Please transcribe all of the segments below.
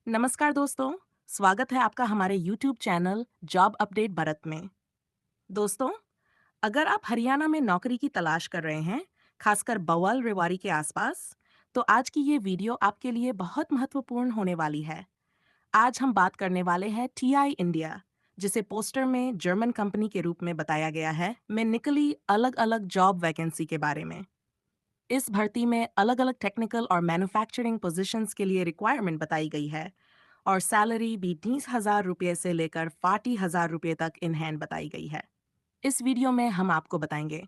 नमस्कार दोस्तों, स्वागत है आपका हमारे YouTube channel job update Bharat में। दोस्तों, अगर आप हरियाणा में नौकरी की तलाश कर रहे हैं, खासकर बवाल रेवाड़ी के आसपास, तो आज की ये वीडियो आपके लिए बहुत महत्वपूर्ण होने वाली है। आज हम बात करने वाले हैं TI इंडिया, जिसे पोस्टर में जर्मन कंपनी के रूप में बताया गया है, में निकली अलग-अलग जॉब वैकेंसी के बारे में। इस भर्ती में अलग-अलग टेक्निकल और मैन्युफैक्चरिंग पोजीशंस के लिए रिक्वायरमेंट बताई गई है और सैलरी भी 20,000 रुपये से लेकर 40,000 रुपये तक इन हैंड बताई गई है। इस वीडियो में हम आपको बताएंगे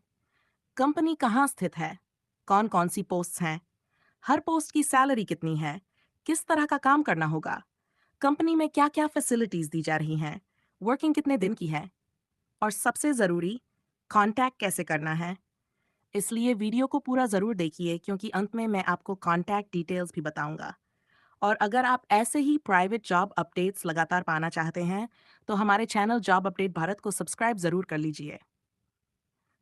कंपनी कहाँ स्थित है, कौन कौन सी पोस्ट्स हैं, हर पोस्ट की सैलरी कितनी है, किस तरह का काम करना होगा, कंपनी में क्या क्या फैसिलिटीज दी जा रही हैं, वर्किंग कितने दिन की है और सबसे ज़रूरी कांटेक्ट कैसे करना है। इसलिए वीडियो को पूरा ज़रूर देखिए क्योंकि अंत में मैं आपको कांटेक्ट डिटेल्स भी बताऊंगा। और अगर आप ऐसे ही प्राइवेट जॉब अपडेट्स लगातार पाना चाहते हैं, तो हमारे चैनल जॉब अपडेट भारत को सब्सक्राइब ज़रूर कर लीजिए।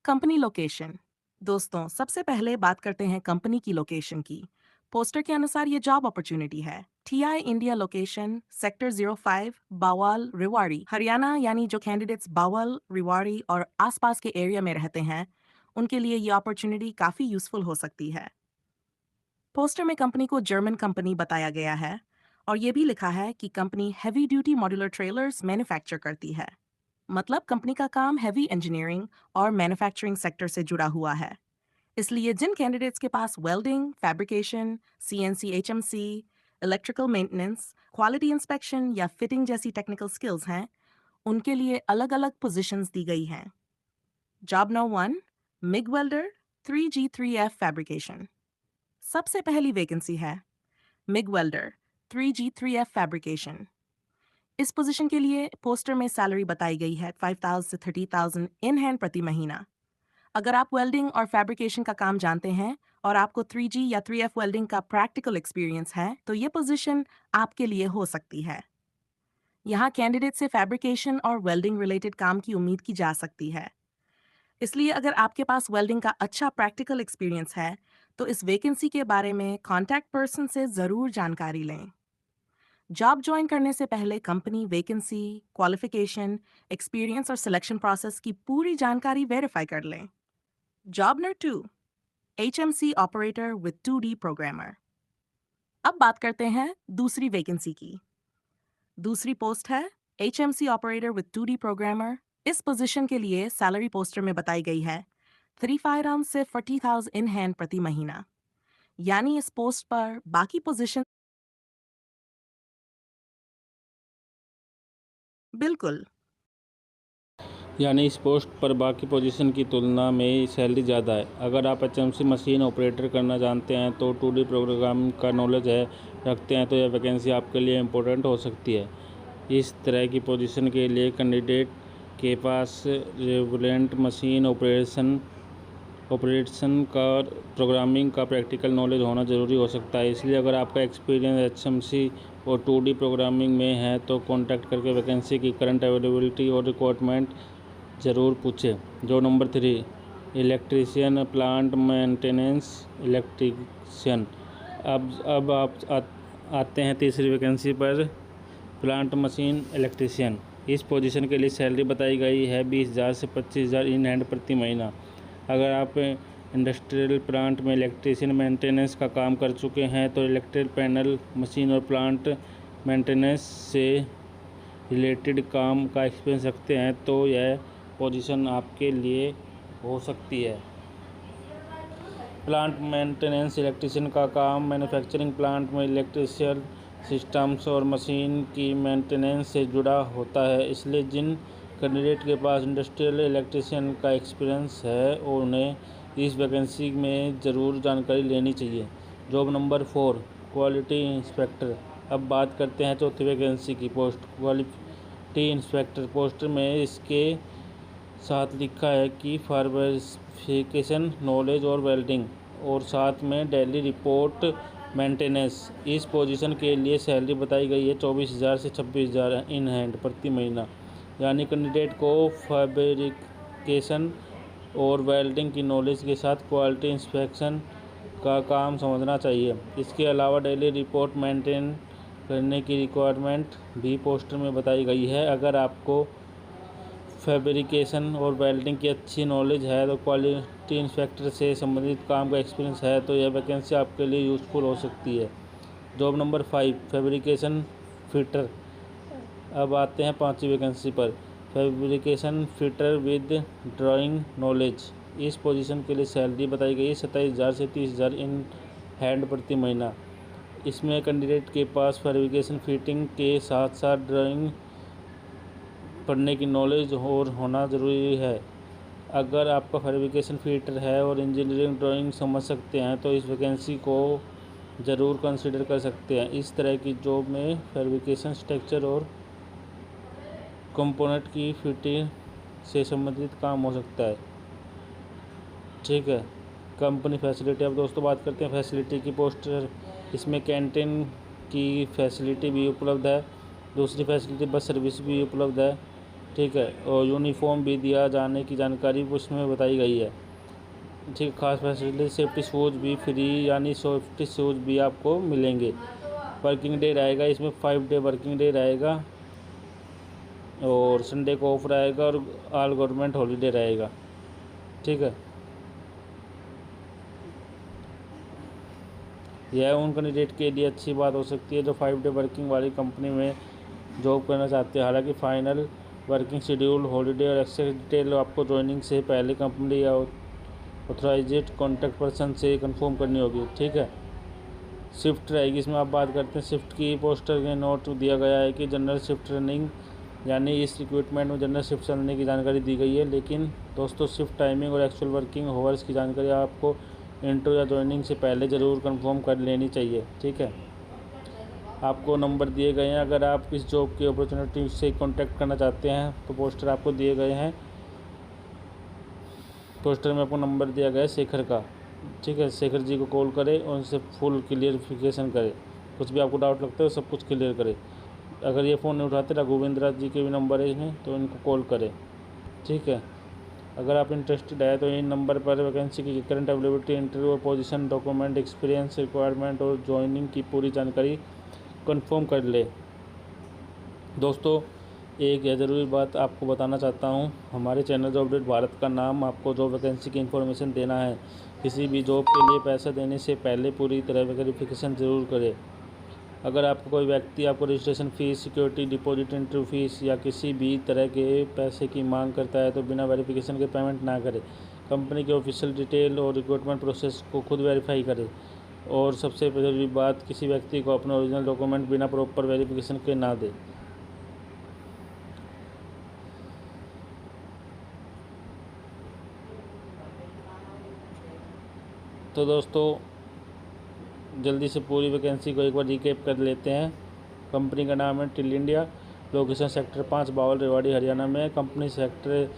Company location. दोस्तों, सबसे पहले बात करते हैं कंपनी की लोकेशन की। पोस्टर के अनुसार ये जॉब अपॉर्चुनिटी है। TI India location sector 05 Bawal Rewari Haryana, यानी जो कैंडिडेट्स बावल रेवाड़ी और आसपास के एरिया में रहते हैं उनके लिए ये अपॉर्चुनिटी काफ़ी यूजफुल हो सकती है। पोस्टर में कंपनी को जर्मन कंपनी बताया गया है और ये भी लिखा है कि company heavy duty modular trailers manufacture करती है। मतलब कंपनी का काम हैवी इंजीनियरिंग और मैन्युफैक्चरिंग सेक्टर से जुड़ा हुआ है। इसलिए जिन कैंडिडेट्स के पास welding, fabrication, CNC HMC, electrical maintenance, quality inspection या फिटिंग जैसी टेक्निकल स्किल्स हैं, उनके लिए अलग-अलग पोजीशंस दी गई हैं। Job number 1, MIG welder 3G3F fabrication. सबसे पहली वैकेंसी है मिग वेल्डर 3G3F फैब्रिकेशन। इस पोजीशन के लिए पोस्टर में सैलरी बताई गई है 5,000 से 30,000 इन हैंड प्रति महीना। अगर आप वेल्डिंग और फैब्रिकेशन का काम जानते हैं और आपको 3G या 3F वेल्डिंग का प्रैक्टिकल एक्सपीरियंस है, तो ये पोजीशन आपके लिए हो सकती है। यहाँ कैंडिडेट से फैब्रिकेशन और वेल्डिंग रिलेटेड काम की उम्मीद की जा सकती है। इसलिए अगर आपके पास वेल्डिंग का अच्छा प्रैक्टिकल एक्सपीरियंस है, तो इस वैकेंसी के बारे में कॉन्टैक्ट पर्सन से ज़रूर जानकारी लें। जॉब ज्वाइन करने से पहले कंपनी वैकेंसी, क्वालिफिकेशन, एक्सपीरियंस और सिलेक्शन प्रोसेस की पूरी जानकारी वेरीफाई कर लें। Job number 2, HMC operator with 2D programmer. अब बात करते हैं दूसरी वैकेंसी की। दूसरी पोस्ट है HMC operator with 2D programmer. इस पोजीशन के लिए सैलरी पोस्टर में बताई गई है 35,000 से 40,000 इन हैंड प्रति महीना। यानी इस पोस्ट पर बाकी पोजीशन बिल्कुल यानी इस पोस्ट पर बाकी पोजीशन की तुलना में सैलरी ज़्यादा है। अगर आप HMC मशीन ऑपरेटर करना जानते हैं तो 2D प्रोग्राम का नॉलेज है रखते हैं तो यह वैकेंसी आपके लिए इम्पोर्टेंट हो सकती है। इस तरह की पोजीशन के लिए कैंडिडेट के पास रेगुलेंट मशीन ऑपरेशन का प्रोग्रामिंग का प्रैक्टिकल नॉलेज होना ज़रूरी हो सकता है। इसलिए अगर आपका एक्सपीरियंस HMC और 2D प्रोग्रामिंग में है तो कॉन्टैक्ट करके वैकेंसी की करंट अवेलेबिलिटी और रिक्वायरमेंट ज़रूर पूछें। जो number 3, electrician plant maintenance electrician. अब आप आते हैं तीसरी वैकेंसी पर, प्लांट मशीन इलेक्ट्रीशियन। इस पोजीशन के लिए सैलरी बताई गई है 20,000 से 25,000 इन हैंड प्रति महीना। अगर आप इंडस्ट्रियल प्लांट में इलेक्ट्रीशियन मेंटेनेंस का काम कर चुके हैं तो इलेक्ट्रिकल पैनल मशीन और प्लांट मेंटेनेंस से रिलेटेड काम का एक्सपीरियंस रखते हैं तो यह पोजीशन आपके लिए हो सकती है। प्लांट मेंटेनेंस इलेक्ट्रीशियन का काम मैन्युफैक्चरिंग प्लांट में इलेक्ट्रिकल सिस्टम्स और मशीन की मेंटेनेंस से जुड़ा होता है। इसलिए जिन कैंडिडेट के पास इंडस्ट्रियल इलेक्ट्रीशियन का एक्सपीरियंस है और उन्हें इस वैकेंसी में ज़रूर जानकारी लेनी चाहिए। Job number 4, quality inspector. अब बात करते हैं चौथी वैकेंसी की पोस्ट, क्वालिटी इंस्पेक्टर। पोस्टर में इसके साथ लिखा है कि फैब्रिकेशन नॉलेज और वेल्डिंग और साथ में डेली रिपोर्ट मेंटेनेंस। इस पोजीशन के लिए सैलरी बताई गई है 24,000 से 26,000 इन हैंड प्रति महीना। यानी कैंडिडेट को फैब्रिकेशन और वेल्डिंग की नॉलेज के साथ क्वालिटी इंस्पेक्शन का काम समझना चाहिए। इसके अलावा डेली रिपोर्ट मेंटेन करने की रिक्वायरमेंट भी पोस्टर में बताई गई है। अगर आपको फैब्रिकेशन और वेल्डिंग की अच्छी नॉलेज है तो क्वालिटी इंस्पेक्टर से संबंधित काम का एक्सपीरियंस है तो यह वैकेंसी आपके लिए यूज़फुल हो सकती है। Job number 5 fabrication fitter. अब आते हैं 5वीं वैकेंसी पर। Fabrication fitter with drawing knowledge. इस पोजीशन के लिए सैलरी बताई गई है 27,000 से 30,000 इन हैंड प्रति महीना। इसमें कैंडिडेट के पास फैब्रिकेशन फिटिंग के साथ साथ ड्राइंग पढ़ने की नॉलेज और होना ज़रूरी है। अगर आपका फैब्रिकेशन फिटर है और इंजीनियरिंग ड्राइंग समझ सकते हैं तो इस वैकेंसी को ज़रूर कंसिडर कर सकते हैं। इस तरह की जॉब में फैब्रिकेशन स्ट्रक्चर और कंपोनेंट की फिटिंग से संबंधित काम हो सकता है। ठीक है। Company facility. अब दोस्तों बात करते हैं फैसिलिटी की। पोस्टर इसमें कैंटीन की फैसिलिटी भी उपलब्ध है। दूसरी फैसिलिटी बस सर्विस भी उपलब्ध है। ठीक है। और यूनिफॉर्म भी दिया जाने की जानकारी उसमें बताई गई है। ठीक। खास फैसिलिटी सेफ्टी शूज़ भी फ्री यानी सेफ्टी शूज़ भी आपको मिलेंगे। वर्किंग डे रहेगा इसमें 5 डे वर्किंग डे रहेगा और संडे को ऑफ रहेगा और ऑल गवर्नमेंट हॉलीडे रहेगा। ठीक है। यह उन कैंडिडेट के लिए अच्छी बात हो सकती है जो 5 डे वर्किंग वाली कंपनी में जॉब करना चाहते हैं। हालांकि फाइनल वर्किंग शेड्यूल हॉलीडे और एक्स्ट्रा डिटेल आपको ज्वाइनिंग से पहले कंपनी या ऑथराइज्ड कॉन्टैक्ट पर्सन से कंफर्म करनी होगी। ठीक है। शिफ्ट रहेगी इसमें। आप बात करते हैं शिफ्ट की। पोस्टर में नोट दिया गया है कि जनरल शिफ्ट रनिंग यानी इस रिक्रूटमेंट में जनरल शिफ्ट चलने की जानकारी दी गई है। लेकिन दोस्तों शिफ्ट टाइमिंग और एक्चुअल वर्किंग आवर्स की जानकारी आपको इंटरव्यू या ज्वाइनिंग से पहले ज़रूर कंफर्म कर लेनी चाहिए। ठीक है। आपको नंबर दिए गए हैं। अगर आप इस जॉब की अपॉर्चुनिटी से कांटेक्ट करना चाहते हैं तो पोस्टर आपको दिए गए हैं। पोस्टर में आपको नंबर दिया गया है शेखर का। ठीक है। शेखर जी को कॉल करें और उनसे फुल क्लियरिफिकेशन करें। कुछ भी आपको डाउट लगता है सब कुछ क्लियर करें। अगर ये फ़ोन नहीं उठाते रघुवेंद्र जी के भी नंबर है इसमें तो इनको कॉल करें। ठीक है। अगर आप इंटरेस्टेड है तो इन नंबर पर वैकेंसी की करंट अवेलेबिलिटी, इंटरव्यू और पोजीशन, डॉक्यूमेंट, एक्सपीरियंस, रिक्वायरमेंट और ज्वाइनिंग की पूरी जानकारी कंफर्म कर ले। दोस्तों एक यह ज़रूरी बात आपको बताना चाहता हूँ। हमारे चैनल जॉब अपडेट भारत का नाम आपको जॉब वैकेंसी की इन्फॉर्मेशन देना है। किसी भी जॉब के लिए पैसा देने से पहले पूरी तरह वेरिफिकेशन ज़रूर करें। अगर आपको कोई व्यक्ति आपको registration fees, security deposit, interview fees या किसी भी तरह के पैसे की मांग करता है तो बिना वेरिफिकेशन के पेमेंट ना करें। कंपनी के ऑफिशियल डिटेल और रिक्रूटमेंट प्रोसेस को खुद वेरीफाई करें। और सबसे ज़रूरी बात, किसी व्यक्ति को अपने ओरिजिनल डॉक्यूमेंट बिना प्रॉपर वेरिफिकेशन के ना दें। तो दोस्तों जल्दी से पूरी वैकेंसी को एक बार रिकैप कर लेते हैं। कंपनी का नाम है TIL India. Location sector 5 Bawal Rewari Haryana में। Company sector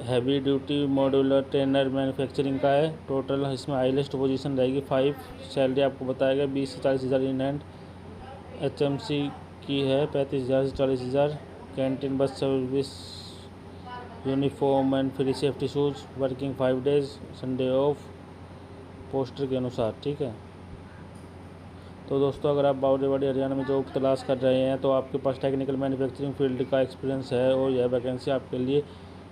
heavy duty modular trainer manufacturing का है। टोटल इसमें हाईएस्ट पोजीशन रहेगी 5। सैलरी आपको बताया गया 20 से 40,000 इन हैंड। HMC की है 35,000 से 40,000। Canteen, bus service, uniform and free safety shoes. Working 5 days, Sunday off poster के अनुसार। ठीक है। तो दोस्तों अगर आप बावरेवाड़ी हरियाणा में जॉब तलाश कर रहे हैं तो आपके पास टेक्निकल मैन्युफैक्चरिंग फील्ड का एक्सपीरियंस है और यह वैकेंसी आपके लिए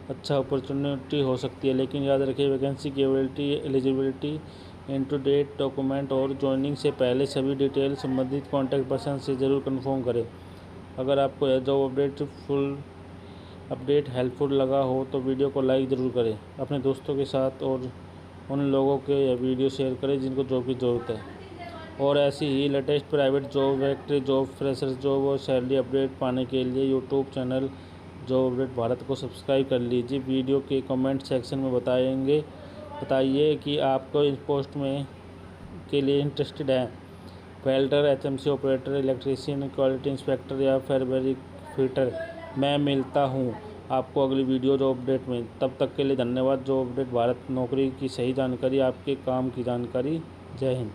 अच्छा अपॉर्चुनिटी हो सकती है। लेकिन याद रखिए वैकेंसी की एलिजिबिलिटी, इनटू डेट, डॉक्यूमेंट और ज्वाइनिंग से पहले सभी डिटेल संबंधित कॉन्टैक्ट पर्सन से ज़रूर कंफर्म करें। अगर आपको यह जॉब अपडेट हेल्पफुल लगा हो तो वीडियो को लाइक ज़रूर करें। अपने दोस्तों के साथ और उन लोगों के यह वीडियो शेयर करें जिनको जॉब की ज़रूरत है। और ऐसी ही latest private job, factory job, fresher job और सैलरी अपडेट पाने के लिए YouTube channel job update Bharat को सब्सक्राइब कर लीजिए। वीडियो के कमेंट सेक्शन में बताइए कि आपको इस पोस्ट में के लिए इंटरेस्टेड है। Welder, HMC operator, electrician, quality inspector या फैब्रिक फिटर। मैं मिलता हूँ आपको अगली वीडियो जॉब अपडेट में। तब तक के लिए धन्यवाद। जॉब अपडेट भारत, नौकरी की सही जानकारी, आपके काम की जानकारी। जय हिंद।